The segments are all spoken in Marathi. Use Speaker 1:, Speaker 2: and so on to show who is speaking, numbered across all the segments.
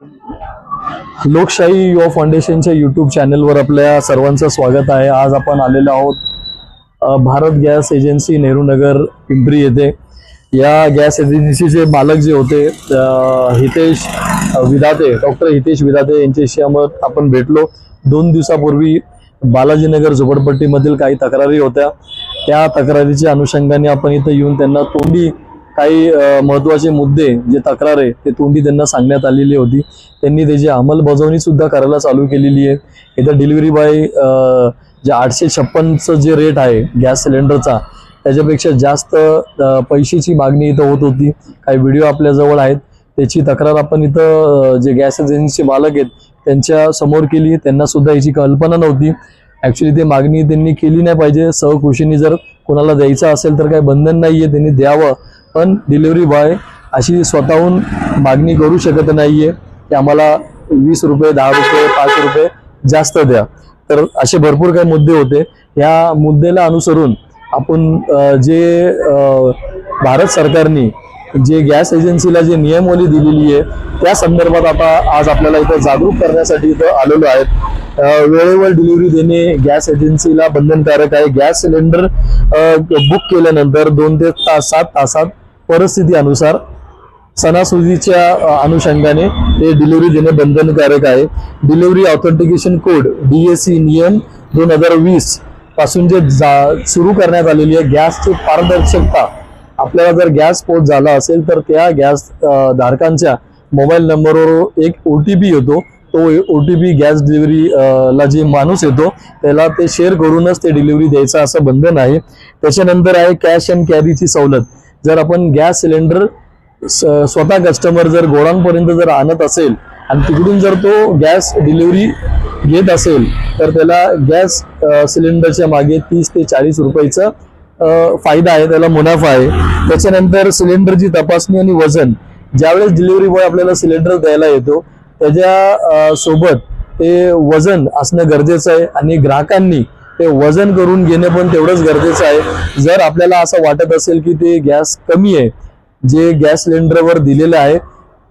Speaker 1: लोकशाही युवा फाउंडेशनच्या यूट्यूब चॅनलवर आपल्या सर्वांचं स्वागत आहे। आज आपण आलेलो आहोत भारत गॅस एजन्सी नेहरू नगर पिंपरी येथे। या गॅस एजन्सीचे मालक जे होते हितेश विधाते, डॉक्टर हितेश विधाते यांच्याशी आपण भेटलो। 2 दिवसापूर्वी बालाजीनगर झोपडपट्टीमधील काही तक्रारी होत्या। त्या तक्रारीच्या अनुषंगाने आपण इथे येऊन त्यांना तोंडी काही महत्त्वाचे मुद्दे जे तक्रार आहे ते तोंडी त्यांना सांगण्यात आलेली होती। त्यांनी त्याची अंमलबजावणी सुद्धा करायला चालू केलेली आहे। इथं डिलिव्हरी बॉय जे 856चं जे रेट आहे गॅस सिलेंडरचा त्याच्यापेक्षा जास्त पैशाची मागणी इथं होत होती। काही व्हिडिओ आपल्याजवळ आहेत, त्याची तक्रार आपण इथं जे गॅस एजन्सीचे मालक आहेत त्यांच्या समोर केली। त्यांना सुद्धा याची कल्पना नव्हती। ॲक्च्युली ते मागणी त्यांनी केली नाही पाहिजे। सहकुशीने जर कोणाला द्यायचं असेल तर काही बंधन नाहीये, त्यांनी द्यावं। पण डिलिव्हरी बॉय अशी स्वतःहून मागणी करू शकत नाहीये की आम्हाला 20 रुपये, 10 रुपये, 5 रुपये जास्त द्या। तर असे भरपूर काही मुद्दे होते। या मुद्द्याला अनुसरून आपण जे भारत सरकारने जे गॅस एजन्सीला जे नियमावली दिलेली आहे त्या संदर्भात आता आज आपल्याला इथं जागरूक करण्यासाठी इथं आलेलो आहेत। वेळेवर डिलिव्हरी देणे गॅस एजन्सीला बंधनकारक आहे। गॅस सिलेंडर बुक केल्यानंतर 2 ते 7 तासात परिस्थिती अनुसार सणासुदीच्या अनुषंगाने ते डिलिव्हरी देणे बंधनकारक आहे। डिलिव्हरी ऑथेंटिकेशन कोड DAC नियम 2020 पासून जे सुरू करण्यात आलेली आहे गॅसची पारदर्शकता। आपल्याला जर गॅस स्फोट झाला असेल तर त्या गॅस धारकांच्या मोबाईल नंबरवर एक OTP येतो। तो OTP गॅस डिलिव्हरी ला जे माणूस येतो त्याला ते शेअर करूनच ते डिलिव्हरी द्यायचं असं बंधन आहे। त्याच्यानंतर आहे कॅश अँड कॅरीची सवलत। जर आपण गॅस सिलेंडर स्वतः कस्टमर जर गोडाऊनपर्यंत जर आणत असेल आणि तिकडून जर तो गॅस डिलिव्हरी घेत असेल तर त्याला गॅस सिलेंडरच्या मागे 30 ते 40 रुपयाचा फायदा आहे, त्याला मुनाफा आहे। त्याच्यानंतर सिलेंडरची तपासणी आणि वजन। ज्यावेळेस डिलिव्हरी बॉय आपल्याला सिलेंडर द्यायला येतो त्याच्या सोबत ते वजन असणं गरजेचं आहे आणि ग्राहकांनी ते वजन करून घेणे पण तेवढंच गरजेचं आहे। जर आपल्याला असं वाटत असेल की ते गॅस कमी आहे, जे गॅस सिलेंडरवर दिलेलं आहे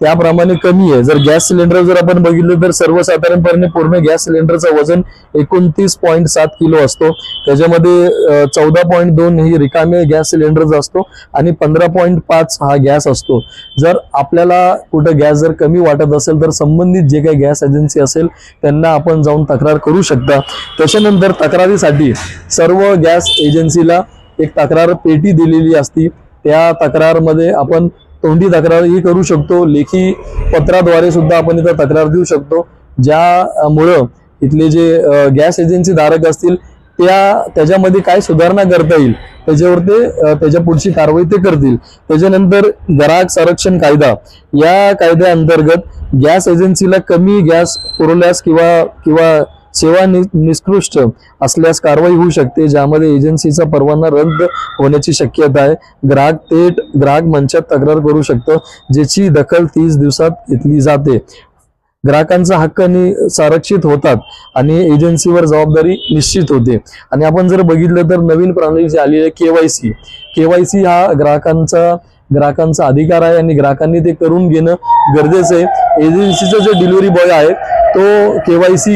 Speaker 1: त्याप्रमाणे कमी आहे, जर गॅस सिलेंडर जर आपण बघितलं तर सर्वसाधारणपणे पूर्ण गॅस सिलेंडरचं वजन 29.7 किलो असतो। त्याच्यामध्ये 14.2 ही रिकामे गॅस सिलेंडरचा असतो आणि 15.5 हा गॅस असतो। जर आपल्याला कुठं गॅस जर कमी वाटत असेल तर संबंधित जे काही गॅस एजन्सी असेल त्यांना आपण जाऊन तक्रार करू शकता। त्याच्यानंतर तक्रारीसाठी सर्व गॅस एजन्सीला एक तक्रार पेटी दिलेली असती। त्या तक्रारमध्ये आपण तोंडी तक्रारही करू शकतो, लेखी पत्राद्वारे सुद्धा आपण इथं तक्रार देऊ शकतो। ज्यामुळं इथले जे गॅस एजन्सी धारक असतील त्याच्यामध्ये काय सुधारणा करता येईल त्याच्यावर ते त्याच्या पुढची कारवाई ते करतील। त्याच्यानंतर ग्राहक संरक्षण कायदा। या कायद्याअंतर्गत गॅस एजन्सीला कमी गॅस पुरवल्यास किंवा सेवा निकृष्ट असल्यास कारवाई होऊ शकते, ज्यामध्ये एजन्सीचा परवाना रद्द होण्याची शक्यता आहे। ग्राहक थेट ग्राहक मंचात तक्रार करू शकतो, ज्याची दखल 30 दिवसात घेतली जाते। ग्राहकांचा हक्क संरक्षित होतात आणि एजन्सीवर जबाबदारी निश्चित होते। आणि आपण जर बघितलं तर नवीन प्रणाली जी आली आहे KYC हा ग्राहकांचा अधिकार आहे आणि ग्राहकांनी ते करून घेणं गरजेचं आहे। एजन्सीचा जो डिलिव्हरी बॉय आहे तो KYC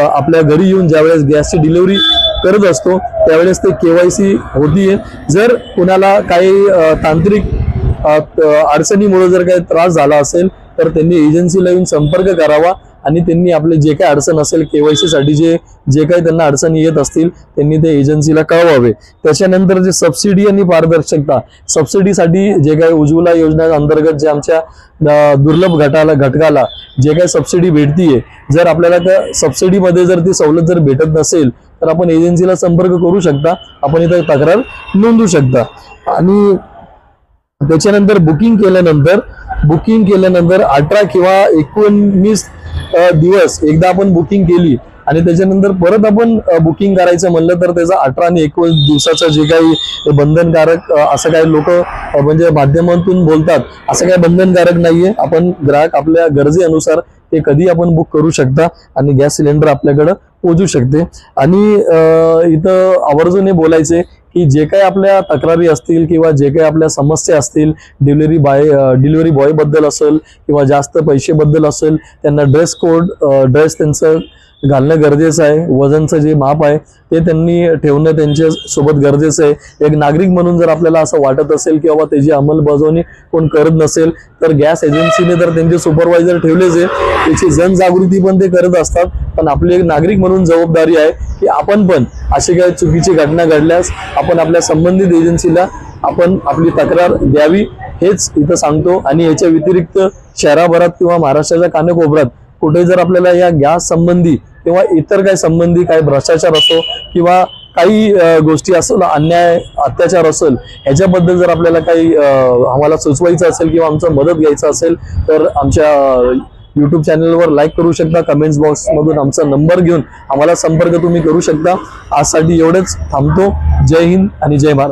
Speaker 1: आपल्या घरी येऊन ज्यावेळेस गॅसची डिलिव्हरी करत असतो त्यावेळेस ते KYC होतीये। जर कोणाला काही तांत्रिक अडचणीमुळे जर काही त्रास झाला असेल तर त्यांनी एजन्सीला येऊन संपर्क करावा आणि त्यांनी आपले जे काही अडचण असेल KYC साठी जे काही त्यांना अडचणी येत असतील त्यांनी ते एजन्सीला कळवावे। त्याच्यानंतर जे सबसिडी आणि पारदर्शकता। सबसिडीसाठी जे काही उज्ज्वला योजना अंतर्गत जे आमच्या दुर्लभ घटकाला जे काही सबसिडी भेटतीये, जर आपल्याला त्या सबसिडीमध्ये जर ती सवलत जर भेटत नसेल तर आपण एजन्सीला संपर्क करू शकता, आपण इथे तक्रार नोंदवू शकता। आणि त्याच्यानंतर बुकिंग केल्यानंतर 18 किंवा 19 दिवस एकदा आपण बुकिंग केली आणि त्याच्यानंतर परत आपण बुकिंग करायचं म्हणलं तर त्याचा 18 आणि 19 दिवसाचं जे काही बंधनकारक असं काही लोक म्हणजे माध्यमातून बोलतात, असं काही बंधनकारक नाहीये। आपण ग्राहक आपल्या गरजेनुसार ते कधी आपण बुक करू शकता आणि गॅस सिलेंडर आपल्याकडे पोहोचू शकते। आणि इथं आवर्जून बोलायचे की जे काही आपल्या तक्रारी असतील किंवा जे काही आपल्या समस्या असतील, डिलिव्हरी बॉय बद्दल असेल किंवा जास्त पैसेबद्दल असेल, त्यांना ड्रेस त्यांचं घालणं गरजेचं आहे. वजनचं जे माप आहे ते त्यांनी ठेवणं त्यांच्या सोबत गरजेचं आहे. एक नागरिक म्हणून जर आपल्याला असं वाटत असेल की बाबा त्याची अंमलबजावणी कोण करत नसेल तर गॅस एजन्सीने तर त्यांचे सुपरवायझर ठेवलेच आहे, त्याची जनजागृती पण ते करत असतात. पण आपली एक नागरिक म्हणून जबाबदारी आहे की आपण पण अशी काही चुकीची घटना घडल्यास आपण आपल्या संबंधित एजन्सीला आपण आपली तक्रार द्यावी, हेच इथं सांगतो. आणि याच्या व्यतिरिक्त शहराभरात किंवा महाराष्ट्राच्या कानाकोपऱ्यात कुठे जर आपल्याला या गॅस संबंधी किंवा इतर काही संबंधी काही भ्रष्टाचार असो किंवा काही गोष्टी असो, अन्याय अत्याचार असेल, ह्याच्याबद्दल जर आपल्याला काही आम्हाला सुचवायचं असेल किंवा आमचं मदत घ्यायचं असेल तर आमच्या YouTube चॅनलवर लाईक करू शकता. कमेंट्स बॉक्स मधून आमचा नंबर घेऊन आम्हाला संपर्क तुम्ही करू शकता. आजसाठी एवढंच थांबतो. जय हिंद आणि जय भारत.